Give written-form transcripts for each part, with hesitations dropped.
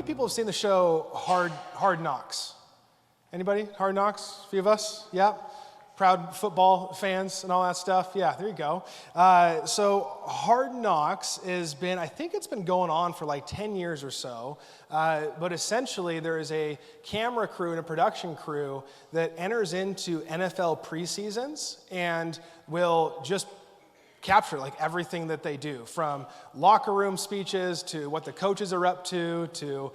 people have seen the show Hard Knocks? Anybody? Hard Knocks? A few of us? Yeah? Proud football fans and all that stuff? Yeah, there you go. So Hard Knocks I think it's been going on for like 10 years or so. But essentially there is a camera crew and a production crew that enters into NFL preseasons and will just capture like everything that they do, from locker room speeches to what the coaches are up to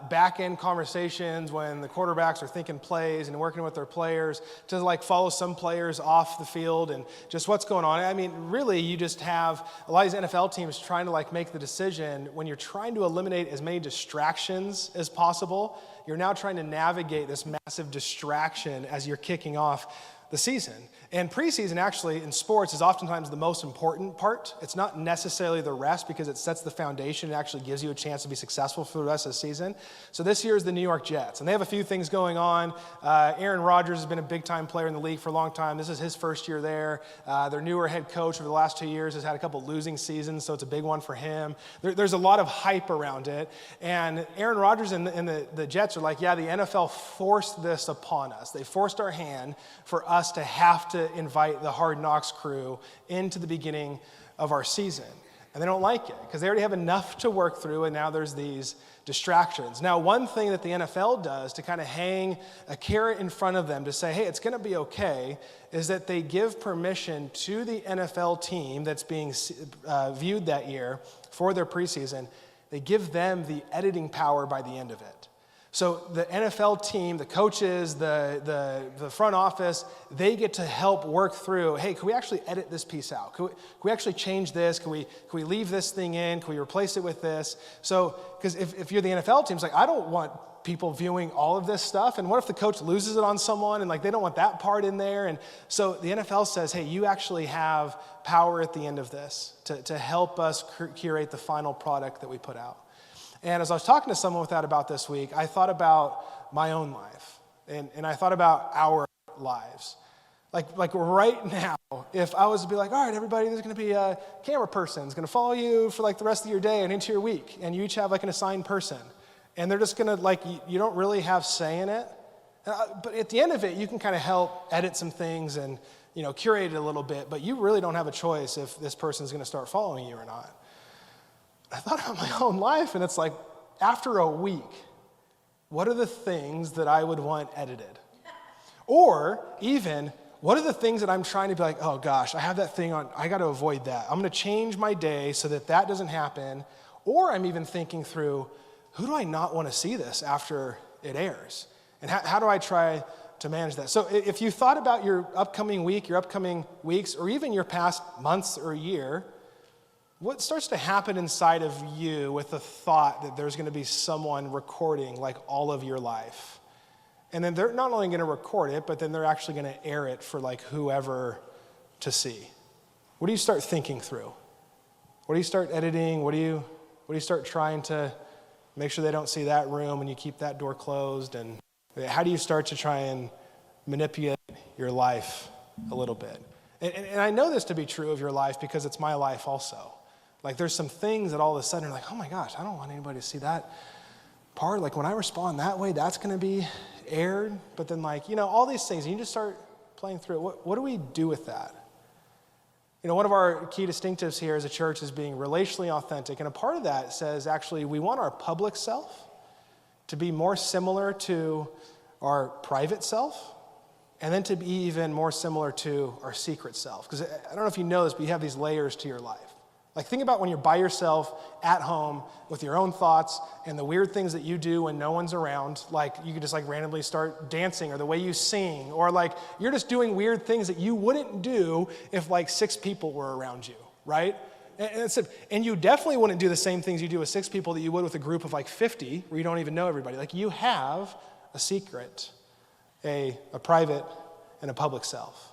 back-end conversations when the quarterbacks are thinking plays and working with their players, to like follow some players off the field and just what's going on. I mean, really, you just have a lot of these NFL teams trying to like make the decision when you're trying to eliminate as many distractions as possible. You're now trying to navigate this massive distraction as you're kicking off the season. And preseason actually in sports is oftentimes the most important part. It's not necessarily the rest because it sets the foundation. It actually gives you a chance to be successful for the rest of the season. So this year is the New York Jets, and they have a few things going on. Aaron Rodgers has been a big-time player in the league for a long time. This is his first year there. Their newer head coach over the last 2 years has had a couple losing seasons, so it's a big one for him. There's a lot of hype around it. And Aaron Rodgers and the Jets are like, yeah, the NFL forced this upon us. They forced our hand for us to have to invite the Hard Knocks crew into the beginning of our season. And they don't like it because they already have enough to work through, and now there's these distractions. Now, one thing that the NFL does to kind of hang a carrot in front of them to say, hey, it's going to be okay, is that they give permission to the NFL team that's being viewed that year for their preseason. They give them the editing power by the end of it. So the NFL team, the coaches, the front office, they get to help work through, hey, can we actually edit this piece out? Can we actually change this? Can we leave this thing in? Can we replace it with this? So, because if you're the NFL team, it's like, I don't want people viewing all of this stuff. And what if the coach loses it on someone and like they don't want that part in there? And so the NFL says, hey, you actually have power at the end of this to help us curate the final product that we put out. And as I was talking to someone with that about this week, I thought about my own life, and I thought about our lives. Like right now, if I was to be like, all right, everybody, there's going to be a camera person who's going to follow you for like the rest of your day and into your week, and you each have like an assigned person, and they're just going to like, you don't really have say in it, but at the end of it, you can kind of help edit some things and curate it a little bit, but you really don't have a choice if this person's going to start following you or not. I thought about my own life, and it's like, after a week, what are the things that I would want edited? Or even, what are the things that I'm trying to be like, oh gosh, I have that thing on, I got to avoid that. I'm going to change my day so that that doesn't happen. Or I'm even thinking through, who do I not want to see this after it airs? And how do I try to manage that? So if you thought about your upcoming week, your upcoming weeks, or even your past months or year, what starts to happen inside of you with the thought that there's going to be someone recording like all of your life? And then they're not only going to record it, but then they're actually going to air it for like whoever to see. What do you start thinking through? What do you start editing? What do you start trying to make sure they don't see that room and you keep that door closed? And how do you start to try and manipulate your life a little bit? And I know this to be true of your life because it's my life also. Like there's some things that all of a sudden are like, oh my gosh, I don't want anybody to see that part. Like when I respond that way, that's going to be aired. But then like, all these things, and you just start playing through it. What do we do with that? One of our key distinctives here as a church is being relationally authentic. And a part of that says actually we want our public self to be more similar to our private self, and then to be even more similar to our secret self. Because I don't know if you know this, but you have these layers to your life. Like think about when you're by yourself at home with your own thoughts and the weird things that you do when no one's around. Like you could just like randomly start dancing, or the way you sing, or like you're just doing weird things that you wouldn't do if like 6 people were around you, right? And you definitely wouldn't do the same things you do with 6 people that you would with a group of like 50 where you don't even know everybody. Like you have a secret, a private and a public self.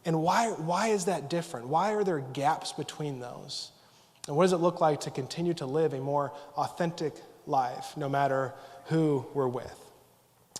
And why is that different? Why are there gaps between those? And what does it look like to continue to live a more authentic life no matter who we're with?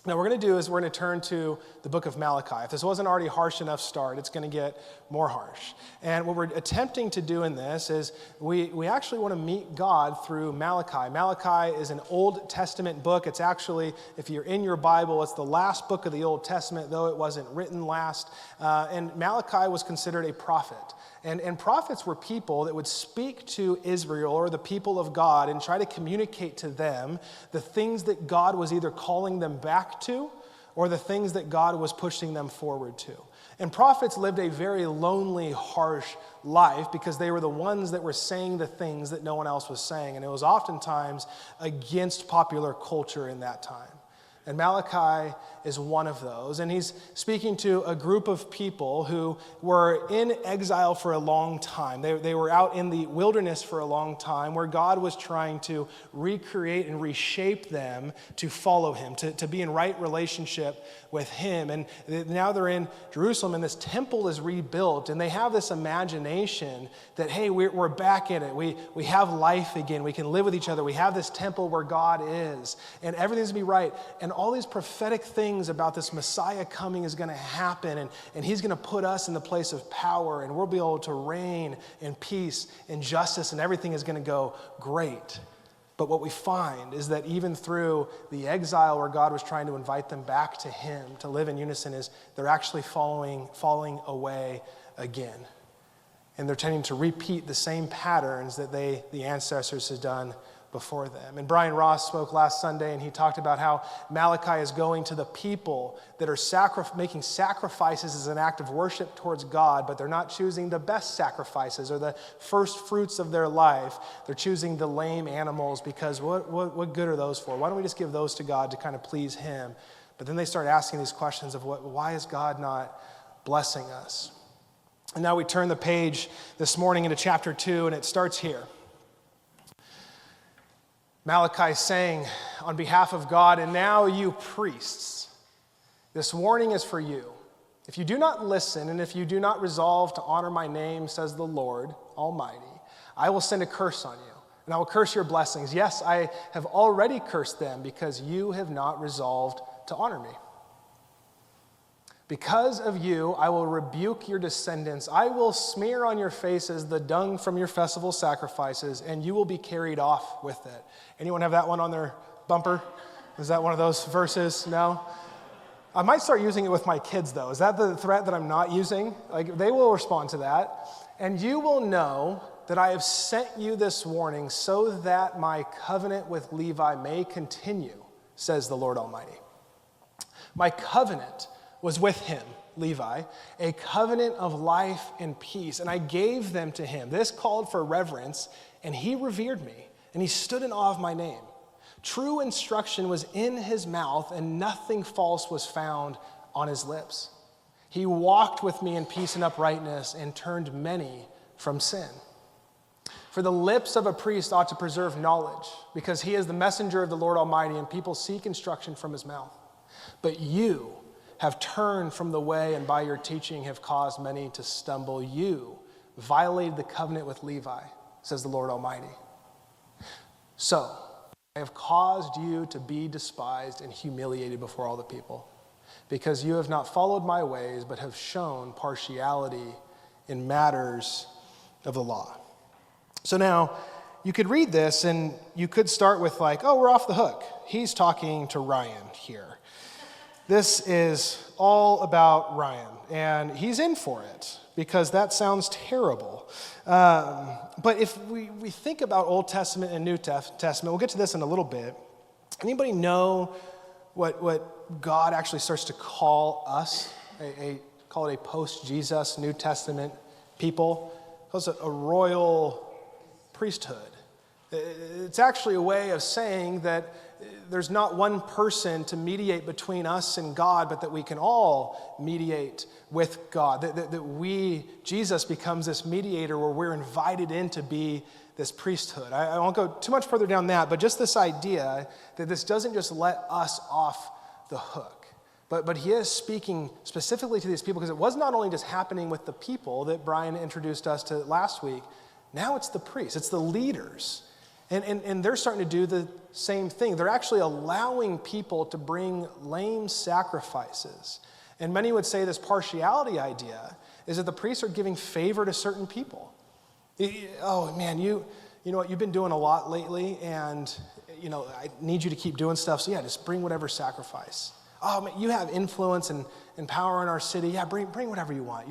Now, what we're going to do is we're going to turn to the book of Malachi. If this wasn't already harsh enough start, it's going to get more harsh. And what we're attempting to do in this is we actually want to meet God through Malachi. Malachi is an Old Testament book. It's actually, if you're in your Bible, it's the last book of the Old Testament, though it wasn't written last. And Malachi was considered a prophet. And prophets were people that would speak to Israel or the people of God and try to communicate to them the things that God was either calling them back to or the things that God was pushing them forward to. And prophets lived a very lonely, harsh life because they were the ones that were saying the things that no one else was saying. And it was oftentimes against popular culture in that time. And Malachi is one of those. And he's speaking to a group of people who were in exile for a long time. They were out in the wilderness for a long time where God was trying to recreate and reshape them to follow him, to be in right relationship with him. And now they're in Jerusalem and this temple is rebuilt. And they have this imagination that, hey, we're back in it. We have life again. We can live with each other. We have this temple where God is. And everything's going to be right. And all these prophetic things about this Messiah coming is going to happen, and he's going to put us in the place of power, and we'll be able to reign in peace and justice, and everything is going to go great. But what we find is that even through the exile where God was trying to invite them back to him to live in unison, is they're actually falling away again. And they're tending to repeat the same patterns that the ancestors had done before them. And Brian Ross spoke last Sunday, and he talked about how Malachi is going to the people that are making sacrifices as an act of worship towards God, but they're not choosing the best sacrifices or the first fruits of their life. They're choosing the lame animals because what good are those for? Why don't we just give those to God to kind of please him? But then they start asking these questions of why is God not blessing us? And now we turn the page this morning into chapter 2, and it starts here. Malachi saying on behalf of God, "And now you priests, this warning is for you. If you do not listen and if you do not resolve to honor my name, says the Lord Almighty, I will send a curse on you, and I will curse your blessings. Yes, I have already cursed them because you have not resolved to honor me. Because of you, I will rebuke your descendants. I will smear on your faces the dung from your festival sacrifices, and you will be carried off with it." Anyone have that one on their bumper? Is that one of those verses? No? I might start using it with my kids, though. Is that the threat that I'm not using? Like, they will respond to that. "And you will know that I have sent you this warning so that my covenant with Levi may continue, says the Lord Almighty. My covenant was with him, Levi, a covenant of life and peace, and I gave them to him. This called for reverence, and he revered me, and he stood in awe of my name. True instruction was in his mouth, and nothing false was found on his lips. He walked with me in peace and uprightness, and turned many from sin. For the lips of a priest ought to preserve knowledge, because he is the messenger of the Lord Almighty, and people seek instruction from his mouth. But you have turned from the way, and by your teaching have caused many to stumble. You violated the covenant with Levi, says the Lord Almighty. So I have caused you to be despised and humiliated before all the people, because you have not followed my ways, but have shown partiality in matters of the law." So now, you could read this, and you could start with like, oh, we're off the hook. He's talking to Ryan here. This is all about Ryan, and he's in for it because that sounds terrible. But if we think about Old Testament and New Testament, we'll get to this in a little bit. Anybody know what God actually starts to call us, call it a post-Jesus New Testament people? He calls it a royal priesthood. It's actually a way of saying that there's not one person to mediate between us and God, but that we can all mediate with God. That Jesus becomes this mediator where we're invited in to be this priesthood. I won't go too much further down that, but just this idea that this doesn't just let us off the hook. But he is speaking specifically to these people, because it was not only just happening with the people that Brian introduced us to last week. Now it's the priests, it's the leaders. And they're starting to do the same thing. They're actually allowing people to bring lame sacrifices. And many would say this partiality idea is that the priests are giving favor to certain people. Oh man, you know what, you've been doing a lot lately, and I need you to keep doing stuff, so yeah, just bring whatever sacrifice. Oh man, you have influence and power in our city, yeah, bring whatever you want.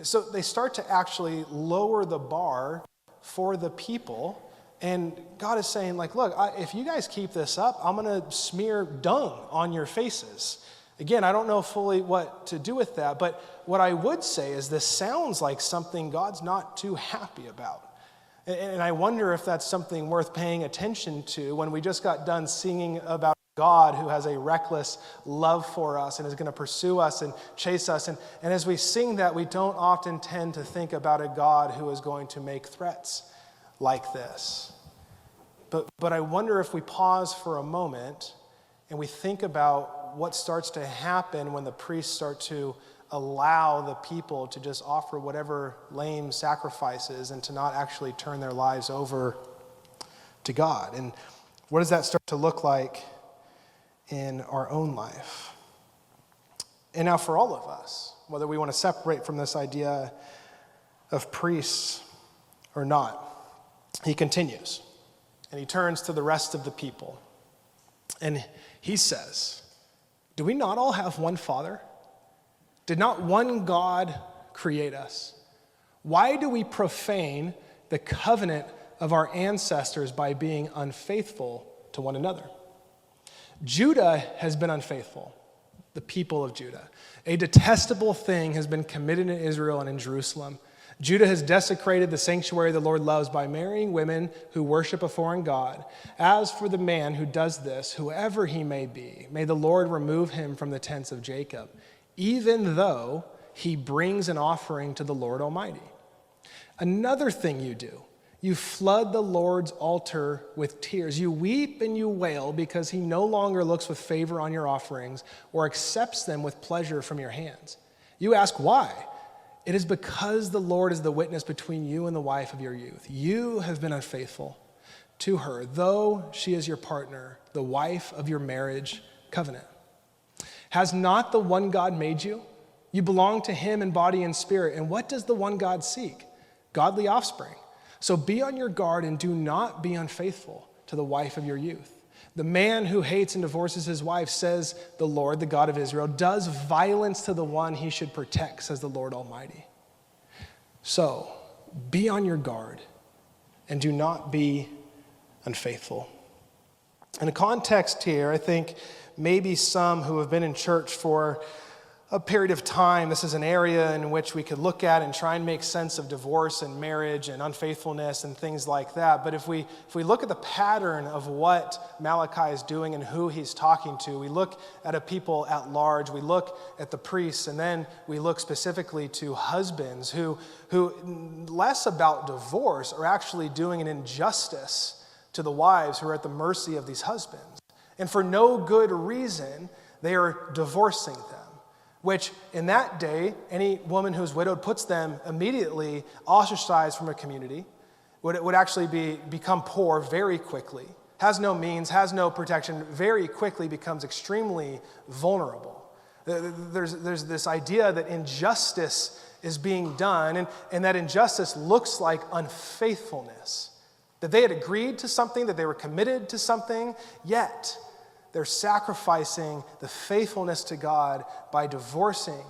So they start to actually lower the bar for the people. And God is saying, like, look, if you guys keep this up, I'm going to smear dung on your faces. Again, I don't know fully what to do with that, but what I would say is this sounds like something God's not too happy about. And I wonder if that's something worth paying attention to when we just got done singing about God who has a reckless love for us and is going to pursue us and chase us. And as we sing that, we don't often tend to think about a God who is going to make threats like this. But I wonder if we pause for a moment and we think about what starts to happen when the priests start to allow the people to just offer whatever lame sacrifices and to not actually turn their lives over to God. And what does that start to look like in our own life? And now for all of us, whether we want to separate from this idea of priests or not, he continues. And he turns to the rest of the people. And he says, do we not all have one Father? Did not one God create us? Why do we profane the covenant of our ancestors by being unfaithful to one another? Judah has been unfaithful, the people of Judah. A detestable thing has been committed in Israel and in Jerusalem. Judah has desecrated the sanctuary the Lord loves by marrying women who worship a foreign god. As for the man who does this, whoever he may be, may the Lord remove him from the tents of Jacob, even though he brings an offering to the Lord Almighty. Another thing you do, you flood the Lord's altar with tears. You weep and you wail because he no longer looks with favor on your offerings or accepts them with pleasure from your hands. You ask why? It is because the Lord is the witness between you and the wife of your youth. You have been unfaithful to her, though she is your partner, the wife of your marriage covenant. Has not the one God made you? You belong to him in body and spirit. And what does the one God seek? Godly offspring. So be on your guard and do not be unfaithful to the wife of your youth. The man who hates and divorces his wife, says the Lord, the God of Israel, does violence to the one he should protect, says the Lord Almighty. So be on your guard and do not be unfaithful. In the context here, I think maybe some who have been in church for a period of time, this is an area in which we could look at and try and make sense of divorce and marriage and unfaithfulness and things like that. But if we look at the pattern of what Malachi is doing and who he's talking to, we look at a people at large, we look at the priests, and then we look specifically to husbands who less about divorce are actually doing an injustice to the wives who are at the mercy of these husbands. And for no good reason, they are divorcing them. Which in that day, any woman who's widowed puts them immediately ostracized from a community, would actually become poor very quickly, has no means, has no protection, very quickly becomes extremely vulnerable. There's this idea that injustice is being done, and that injustice looks like unfaithfulness. That they had agreed to something, that they were committed to something, yet they're sacrificing the faithfulness to God by divorcing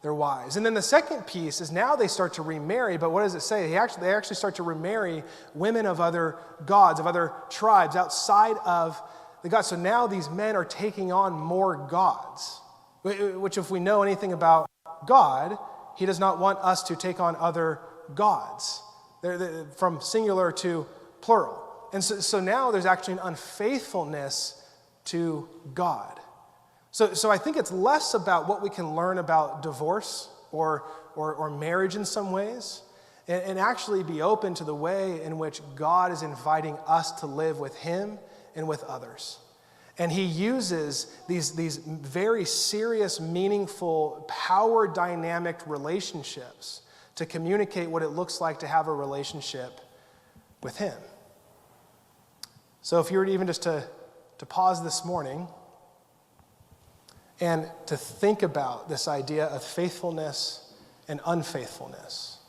their wives. And then the second piece is now they start to remarry, but what does it say? They actually start to remarry women of other gods, of other tribes outside of the gods. So now these men are taking on more gods, which if we know anything about God, he does not want us to take on other gods. They're from singular to plural. And so now there's actually an unfaithfulness to God. So I think it's less about what we can learn about divorce or marriage in some ways, and actually be open to the way in which God is inviting us to live with him and with others. And he uses these very serious, meaningful, power dynamic relationships to communicate what it looks like to have a relationship with him. So if you were even just to pause this morning and to think about this idea of faithfulness and unfaithfulness,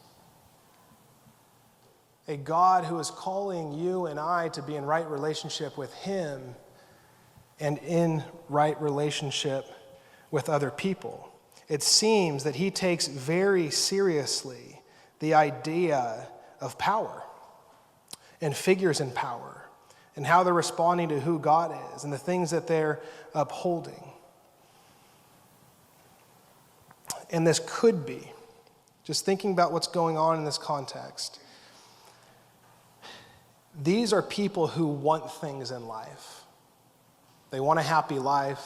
a God who is calling you and I to be in right relationship with him and in right relationship with other people. It seems that he takes very seriously the idea of power and figures in power and how they're responding to who God is and the things that they're upholding. And this could be, just thinking about what's going on in this context, these are people who want things in life. They want a happy life.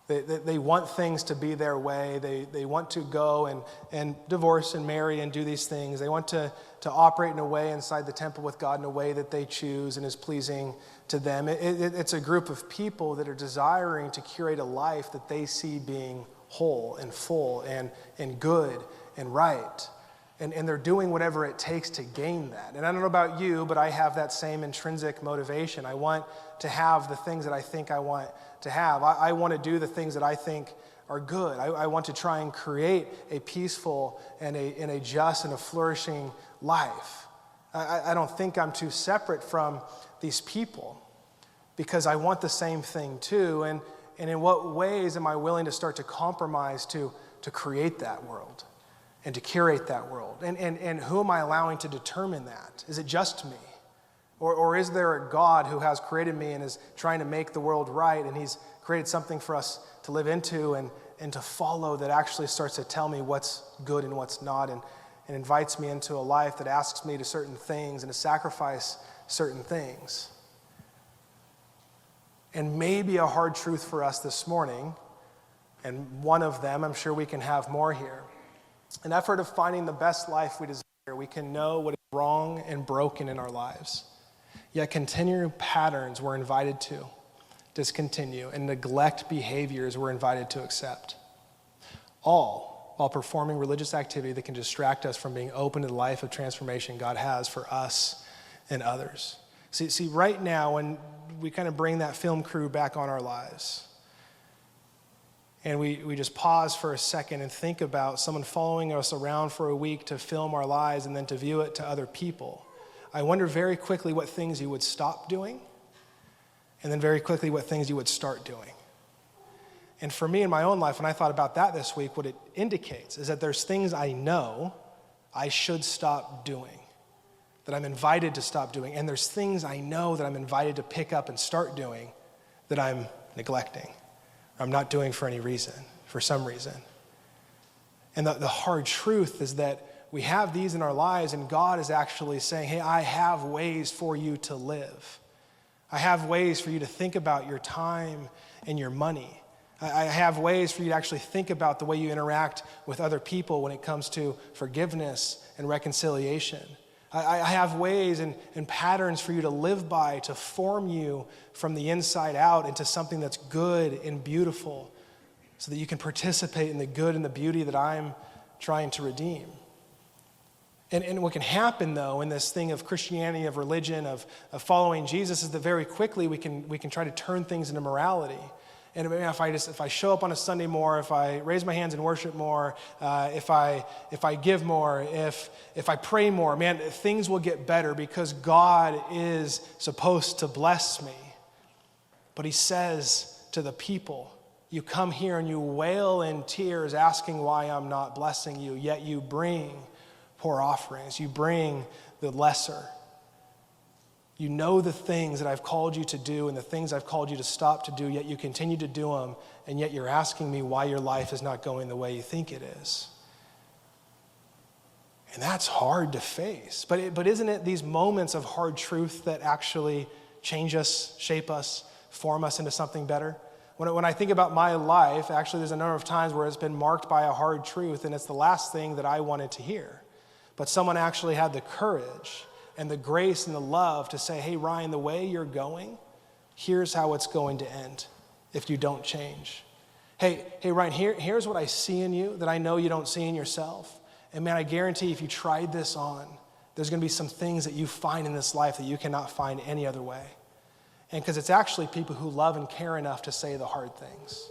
They want things to be their way. They want to go and divorce and marry and do these things. They want to operate in a way inside the temple with God in a way that they choose and is pleasing to them. It's a group of people that are desiring to curate a life that they see being whole and full and good and right. And they're doing whatever it takes to gain that. And I don't know about you, but I have that same intrinsic motivation. I want to have the things that I think I want to have. I want to do the things that I think are good. I want to try and create a peaceful and a just and a flourishing life. I don't think I'm too separate from these people because I want the same thing too. And in what ways am I willing to start to compromise to create that world and to curate that world? And who am I allowing to determine that? Is it just me? Or is there a God who has created me and is trying to make the world right, and he's created something for us to live into and to follow that actually starts to tell me what's good and what's not, and invites me into a life that asks me to certain things and to sacrifice certain things? And maybe a hard truth for us this morning, and one of them, I'm sure we can have more here, an effort of finding the best life we desire. We can know what is wrong and broken in our lives. Yet continuing patterns we're invited to discontinue, and neglect behaviors we're invited to accept. All while performing religious activity that can distract us from being open to the life of transformation God has for us and others. See, right now, when we kind of bring that film crew back on our lives, and we just pause for a second and think about someone following us around for a week to film our lives and then to view it to other people, I wonder very quickly what things you would stop doing, and then very quickly what things you would start doing. And for me in my own life, when I thought about that this week, what it indicates is that there's things I know I should stop doing, that I'm invited to stop doing, and there's things I know that I'm invited to pick up and start doing that I'm neglecting, or I'm not doing for any reason, for some reason. And the hard truth is that we have these in our lives, and God is actually saying, hey, I have ways for you to live. I have ways for you to think about your time and your money. I have ways for you to actually think about the way you interact with other people when it comes to forgiveness and reconciliation. I have ways and patterns for you to live by to form you from the inside out into something that's good and beautiful so that you can participate in the good and the beauty that I'm trying to redeem. And what can happen, though, in this thing of Christianity, of religion, of following Jesus, is that very quickly we can try to turn things into morality. And if I show up on a Sunday more, if I raise my hands and worship more, if I give more, if I pray more, man, things will get better because God is supposed to bless me. But he says to the people, you come here and you wail in tears asking why I'm not blessing you, yet you bring poor offerings. You bring the lesser. You know the things that I've called you to do and the things I've called you to stop to do, yet you continue to do them, and yet you're asking me why your life is not going the way you think it is. And that's hard to face. But isn't it these moments of hard truth that actually change us, shape us, form us into something better? When I think about my life, actually there's a number of times where it's been marked by a hard truth, and it's the last thing that I wanted to hear. But someone actually had the courage and the grace and the love to say, hey, Ryan, the way you're going, here's how it's going to end if you don't change. Hey, Ryan, here's what I see in you that I know you don't see in yourself. And man, I guarantee if you tried this on, there's going to be some things that you find in this life that you cannot find any other way. and because it's actually people who love and care enough to say the hard things.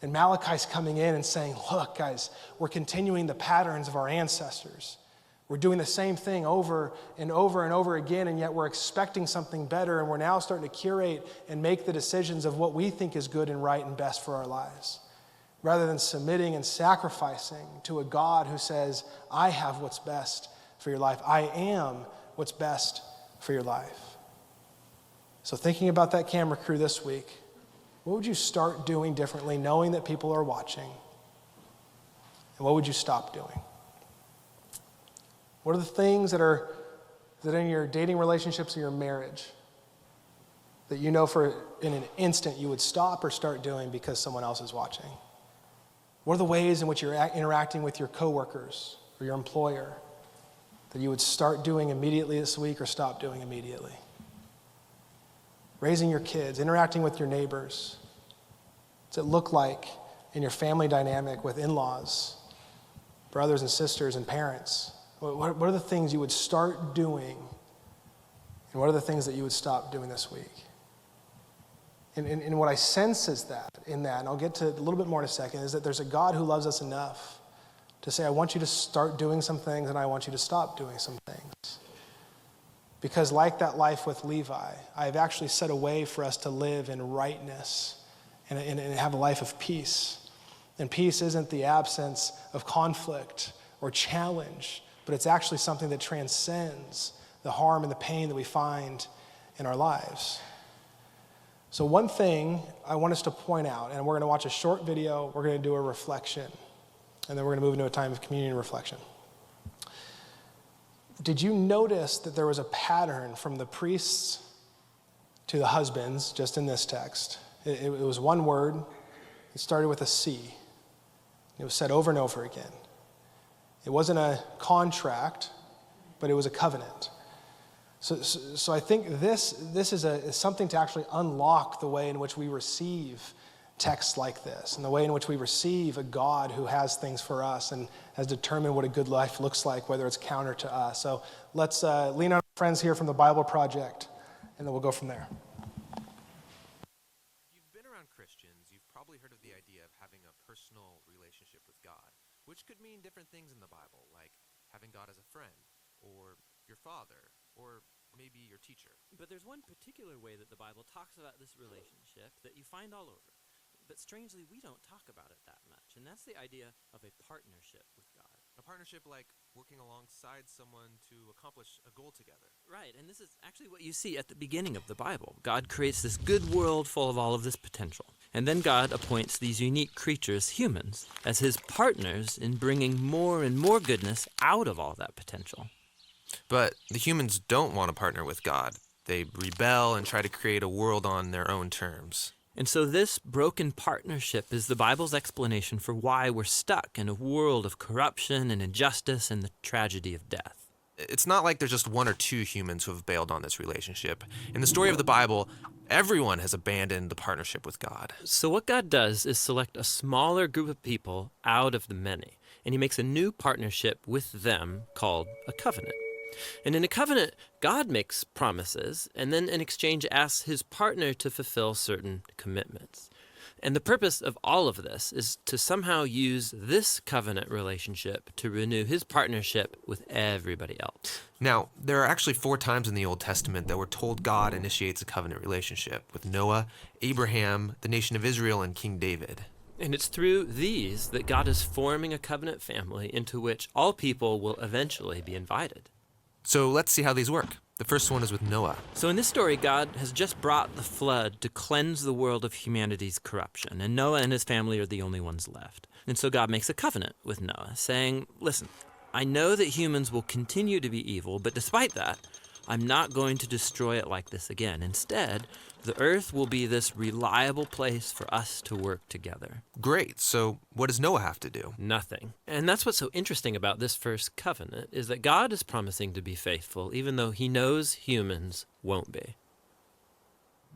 And Malachi's coming in and saying, look, guys, we're continuing the patterns of our ancestors. We're doing the same thing over and over and over again, and yet we're expecting something better, and we're now starting to curate and make the decisions of what we think is good and right and best for our lives, rather than submitting and sacrificing to a God who says, I have what's best for your life. I am what's best for your life. So thinking about that camera crew this week, what would you start doing differently knowing that people are watching? And what would you stop doing? What are the things that are in your dating relationships or your marriage that you know for in an instant you would stop or start doing because someone else is watching? What are the ways in which you're interacting with your coworkers or your employer that you would start doing immediately this week or stop doing immediately? Raising your kids, interacting with your neighbors. What's it look like in your family dynamic with in-laws, brothers and sisters and parents? What are the things you would start doing, and what are the things that you would stop doing this week? And what I sense is that, and I'll get to a little bit more in a second, is that there's a God who loves us enough to say, I want you to start doing some things and I want you to stop doing some things. Because like that life with Levi, I've actually set a way for us to live in rightness and have a life of peace. And peace isn't the absence of conflict or challenge, but it's actually something that transcends the harm and the pain that we find in our lives. So one thing I want us to point out, and we're going to watch a short video, we're going to do a reflection, and then we're going to move into a time of communion reflection. Did you notice that there was a pattern from the priests to the husbands, just in this text? It was one word. It started with a C. It was said over and over again. It wasn't a contract, but it was a covenant. So I think this is something to actually unlock the way in which we receive texts like this, and the way in which we receive a God who has things for us and has determined what a good life looks like, whether it's counter to us. So let's lean on our friends here from the Bible Project, and then we'll go from there. If you've been around Christians, you've probably heard of the idea of having a personal relationship with God, which could mean different things in the Bible, like having God as a friend, or your father, or maybe your teacher. But there's one particular way that the Bible talks about this relationship that you find all over. But strangely, we don't talk about it that much, and that's the idea of a partnership with God. A partnership like working alongside someone to accomplish a goal together. Right, and this is actually what you see at the beginning of the Bible. God creates this good world full of all of this potential. And then God appoints these unique creatures, humans, as his partners in bringing more and more goodness out of all that potential. But the humans don't want to partner with God. They rebel and try to create a world on their own terms. And so this broken partnership is the Bible's explanation for why we're stuck in a world of corruption and injustice and the tragedy of death. It's not like there's just one or two humans who have bailed on this relationship. In the story of the Bible, everyone has abandoned the partnership with God. So what God does is select a smaller group of people out of the many, and he makes a new partnership with them called a covenant. And in a covenant, God makes promises, and then in exchange asks his partner to fulfill certain commitments. And the purpose of all of this is to somehow use this covenant relationship to renew his partnership with everybody else. Now, there are actually 4 times in the Old Testament that we're told God initiates a covenant relationship with Noah, Abraham, the nation of Israel, and King David. And it's through these that God is forming a covenant family into which all people will eventually be invited. So let's see how these work. The first one is with Noah. So in this story, God has just brought the flood to cleanse the world of humanity's corruption, and Noah and his family are the only ones left. And so God makes a covenant with Noah, saying, listen, I know that humans will continue to be evil, but despite that, I'm not going to destroy it like this again. Instead, the earth will be this reliable place for us to work together. Great. So what does Noah have to do? Nothing. And that's what's so interesting about this first covenant, is that God is promising to be faithful, even though he knows humans won't be.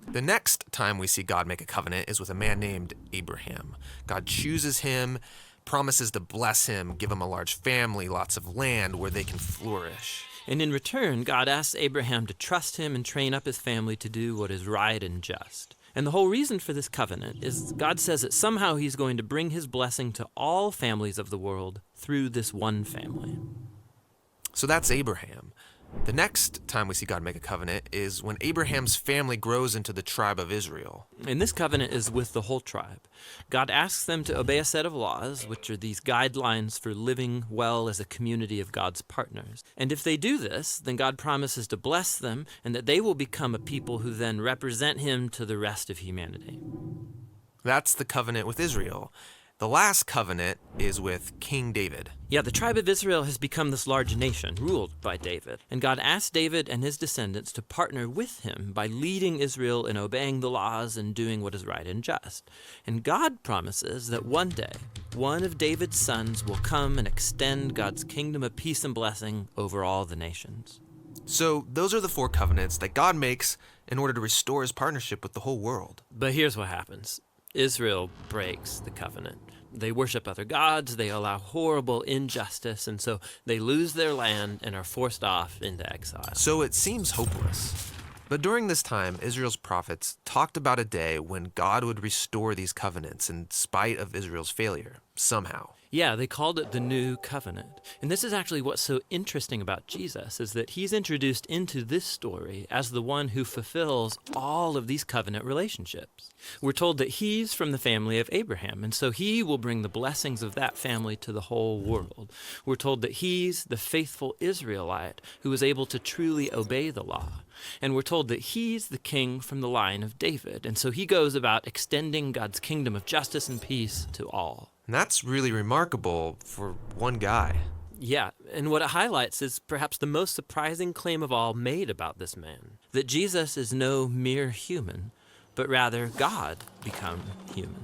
The next time we see God make a covenant is with a man named Abraham. God chooses him, promises to bless him, give him a large family, lots of land where they can flourish. And in return, God asks Abraham to trust him and train up his family to do what is right and just. And the whole reason for this covenant is God says that somehow he's going to bring his blessing to all families of the world through this one family. So that's Abraham. The next time we see God make a covenant is when Abraham's family grows into the tribe of Israel. And this covenant is with the whole tribe. God asks them to obey a set of laws, which are these guidelines for living well as a community of God's partners. And if they do this, then God promises to bless them and that they will become a people who then represent him to the rest of humanity. That's the covenant with Israel. The last covenant is with King David. Yeah, the tribe of Israel has become this large nation, ruled by David. And God asked David and his descendants to partner with him by leading Israel in obeying the laws and doing what is right and just. And God promises that one day, one of David's sons will come and extend God's kingdom of peace and blessing over all the nations. So those are the 4 covenants that God makes in order to restore his partnership with the whole world. But here's what happens. Israel breaks the covenant. They worship other gods, they allow horrible injustice, and so they lose their land and are forced off into exile. So it seems hopeless. But during this time, Israel's prophets talked about a day when God would restore these covenants in spite of Israel's failure, somehow. Yeah, they called it the New Covenant. And this is actually what's so interesting about Jesus, is that he's introduced into this story as the one who fulfills all of these covenant relationships. We're told that he's from the family of Abraham, and so he will bring the blessings of that family to the whole world. We're told that he's the faithful Israelite who is able to truly obey the law. And we're told that he's the king from the line of David, and so he goes about extending God's kingdom of justice and peace to all. And that's really remarkable for one guy. Yeah, and what it highlights is perhaps the most surprising claim of all made about this man, that Jesus is no mere human, but rather God become human.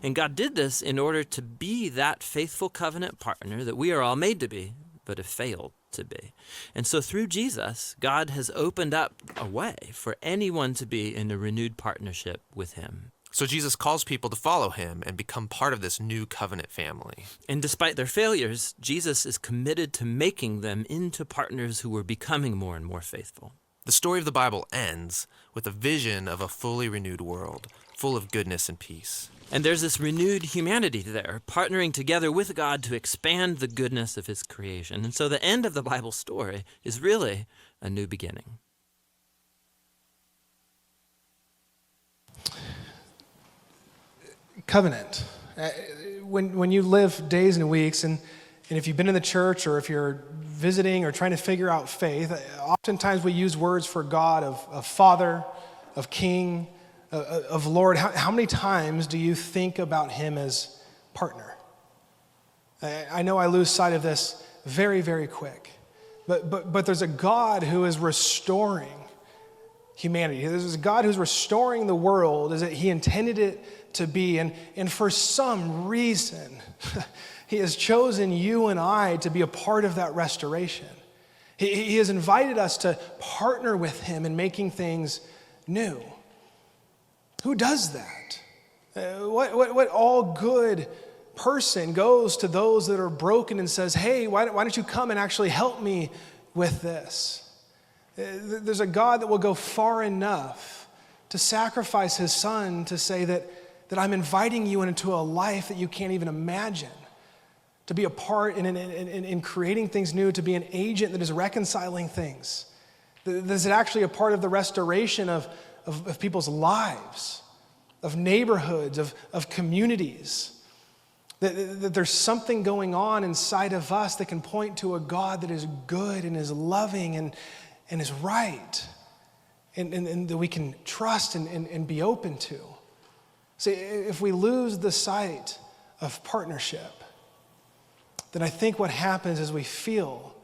And God did this in order to be that faithful covenant partner that we are all made to be, but have failed to be. And so through Jesus, God has opened up a way for anyone to be in a renewed partnership with him. So Jesus calls people to follow him and become part of this new covenant family. And despite their failures, Jesus is committed to making them into partners who are becoming more and more faithful. The story of the Bible ends with a vision of a fully renewed world, full of goodness and peace. And there's this renewed humanity there, partnering together with God to expand the goodness of his creation. And so the end of the Bible story is really a new beginning. Covenant. When you live days and weeks, and if you've been in the church or if you're visiting or trying to figure out faith, oftentimes we use words for God of Father, of King, of Lord. How many times do you think about him as partner? I know I lose sight of this very, very quick, but there's a God who is restoring humanity. There's a God who's restoring the world as he intended it to be, and for some reason, he has chosen you and I to be a part of that restoration. He has invited us to partner with him in making things new. Who does that? What all good person goes to those that are broken and says, hey, why don't you come and actually help me with this? There's a God that will go far enough to sacrifice his son to say that I'm inviting you into a life that you can't even imagine, to be a part in creating things new, to be an agent that is reconciling things. This is actually a part of the restoration of people's lives, of neighborhoods, of communities. That there's something going on inside of us that can point to a God that is good and is loving and is right, and that we can trust and be open to. See, if we lose the sight of partnership, then I think what happens is we feel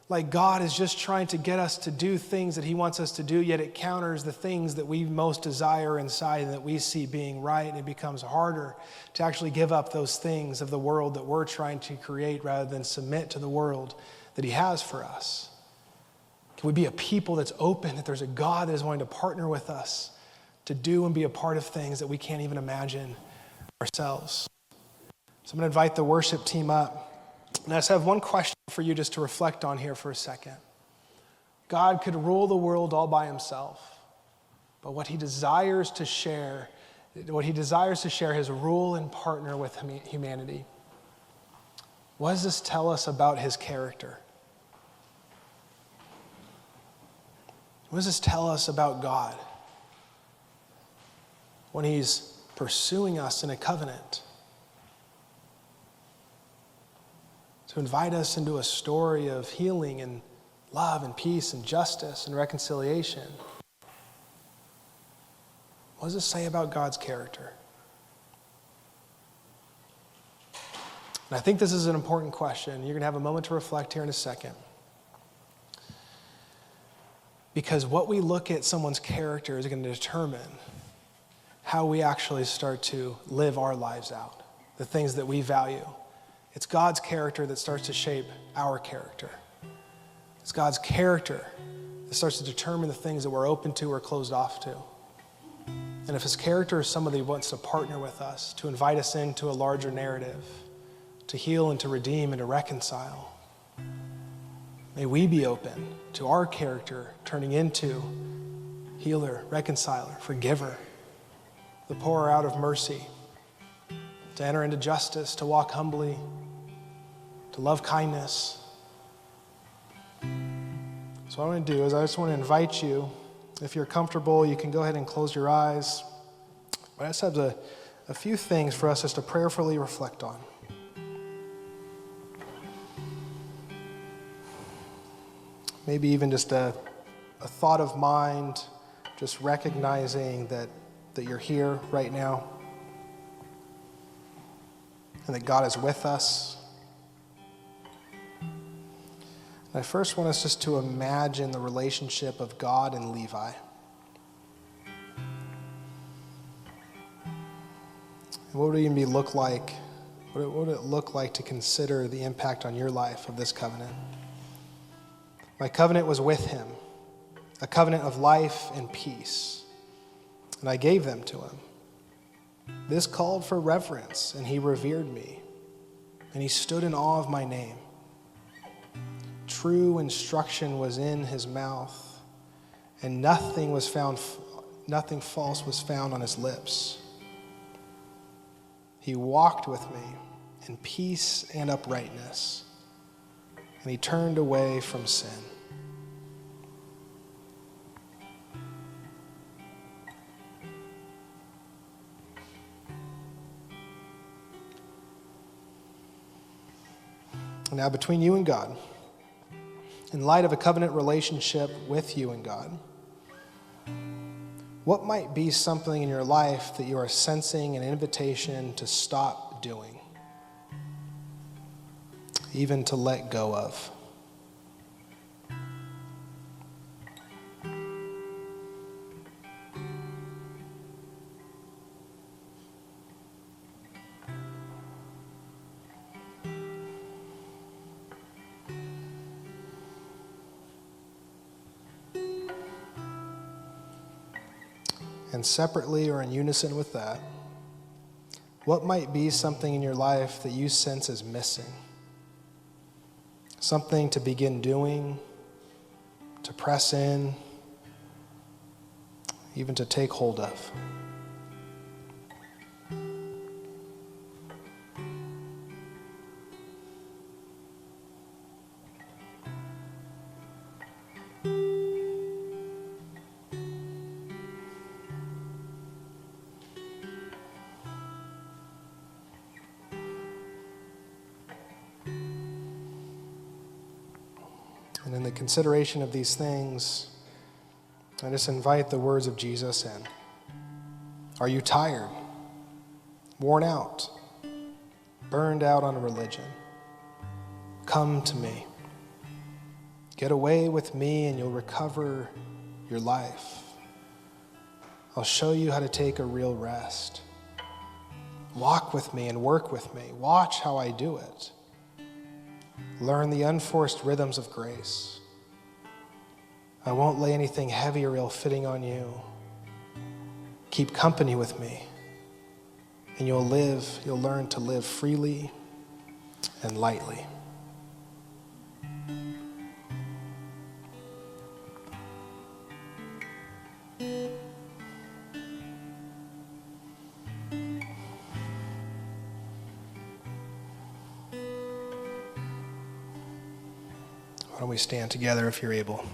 like God is just trying to get us to do things that he wants us to do, yet it counters the things that we most desire inside and that we see being right, and it becomes harder to actually give up those things of the world that we're trying to create rather than submit to the world that he has for us. Can we be a people that's open, that there's a God that is wanting to partner with us to do and be a part of things that we can't even imagine ourselves? So I'm going to invite the worship team up. And I just have one question for you just to reflect on here for a second. God could rule the world all by himself. But what he desires to share his rule and partner with humanity. What does this tell us about his character? What does this tell us about God when he's pursuing us in a covenant to invite us into a story of healing and love and peace and justice and reconciliation? What does this say about God's character? And I think this is an important question. You're going to have a moment to reflect here in a second. Because what we look at someone's character is going to determine how we actually start to live our lives out, the things that we value. It's God's character that starts to shape our character. It's God's character that starts to determine the things that we're open to or closed off to. And if his character is somebody who wants to partner with us, to invite us into a larger narrative, to heal and to redeem and to reconcile, may we be open to our character turning into healer, reconciler, forgiver, the pourer out of mercy, to enter into justice, to walk humbly, to love kindness. So what I want to do is I just want to invite you, if you're comfortable, you can go ahead and close your eyes. But I just have a few things for us just to prayerfully reflect on. Maybe even just a thought of mind, just recognizing that you're here right now and that God is with us. And I first want us just to imagine the relationship of God and Levi. And what would it even look like? What would it look like to consider the impact on your life of this covenant? My covenant was with him, a covenant of life and peace, and I gave them to him. This called for reverence, and he revered me, and he stood in awe of my name. True instruction was in his mouth, and nothing false was found on his lips. He walked with me in peace and uprightness, and he turned away from sin. Now, between you and God, in light of a covenant relationship with you and God, what might be something in your life that you are sensing an invitation to stop doing, even to let go of? And separately or in unison with that, what might be something in your life that you sense is missing? Something to begin doing, to press in, even to take hold of. And in the consideration of these things, I just invite the words of Jesus in. Are you tired, worn out, burned out on religion? Come to me. Get away with me and you'll recover your life. I'll show you how to take a real rest. Walk with me and work with me. Watch how I do it. Learn the unforced rhythms of grace. I won't lay anything heavy or ill-fitting on you. Keep company with me, and you'll learn to live freely and lightly. Why don't we stand together if you're able?